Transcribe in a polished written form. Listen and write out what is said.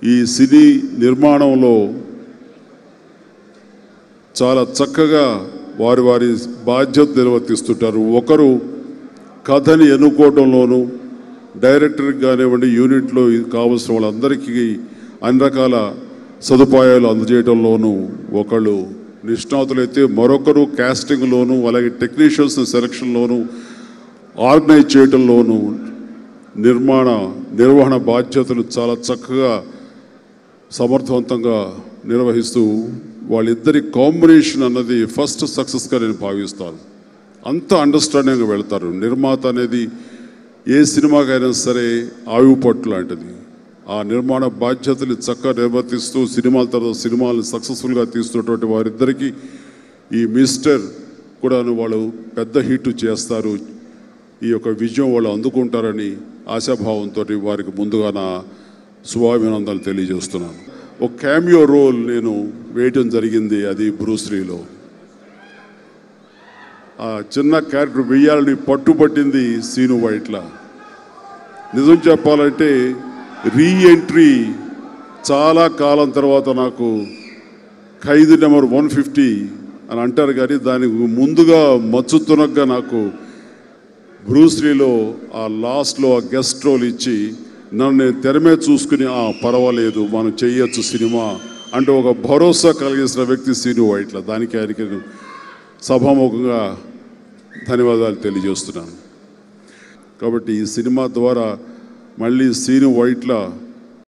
ఈ సినీ నిర్మాణంలో చాలా చక్కగా వారి వారి బాధ్యత నిర్వర్తిస్తుంటారు. ఒకరు కథని ఎన్నుకోవడంలోనూ, డైరెక్టర్కి కానివ్వండి, యూనిట్లో కావాల్సిన వాళ్ళందరికీ అన్ని రకాల సదుపాయాలు అందజేయడంలోనూ ఒకళ్ళు నిష్ణాతులైతే, మరొకరు కాస్టింగ్లోనూ, అలాగే టెక్నీషియన్స్ సెలక్షన్లోనూ, ఆర్గనైజ్ చేయడంలోనూ, నిర్వహణ బాధ్యతలు చాలా చక్కగా సమర్థవంతంగా నిర్వహిస్తూ వాళ్ళిద్దరి కాంబినేషన్ అన్నది ఫస్ట్ సక్సెస్గా నేను భావిస్తాను. అంత అండర్స్టాండింగ్గా వెళ్తారు. నిర్మాత అనేది ఏ సినిమాకైనా సరే ఆయువు పట్టు లాంటిది. ఆ నిర్మాణ బాధ్యతలు చక్కగా నిర్వర్తిస్తూ సినిమాల తర్వాత సినిమాలను సక్సెస్ఫుల్గా తీస్తున్నటువంటి వారిద్దరికీ ఈ మిస్టర్ కూడా వాళ్ళు పెద్ద హిట్ చేస్తారు, ఈ యొక్క విజయం వాళ్ళు అందుకుంటారని ఆశాభావంతో వారికి ముందుగా నా శుభాభినందనలు తెలియజేస్తున్నాను. ఒక క్యామియో రోల్ నేను వేయటం జరిగింది, అది బ్రూస్లీలో. ఆ చిన్న క్యారెక్టర్ వేయాలని పట్టుబట్టింది సీను వైట్లా. నిజం చెప్పాలంటే రీఎంట్రీ చాలా కాలం తర్వాత నాకు ఖైదీ నెంబర్ 150 అని అంటారు, కానీ దానికి ముందుగా మచ్చుతునగ్గా నాకు బ్రూస్లీలో ఆ లాస్ట్లో ఆ గెస్ట్ రోల్ ఇచ్చి నన్ను నేను తెర మీద చూసుకుని పర్వాలేదు మనం చేయొచ్చు సినిమా అంటే ఒక భరోసా కలిగించిన వ్యక్తి సీను వైట్ల. దానికి ఆయనకి సభాముఖంగా ధన్యవాదాలు తెలియజేస్తున్నాను. కాబట్టి ఈ సినిమా ద్వారా మళ్ళీ సీను వైట్ల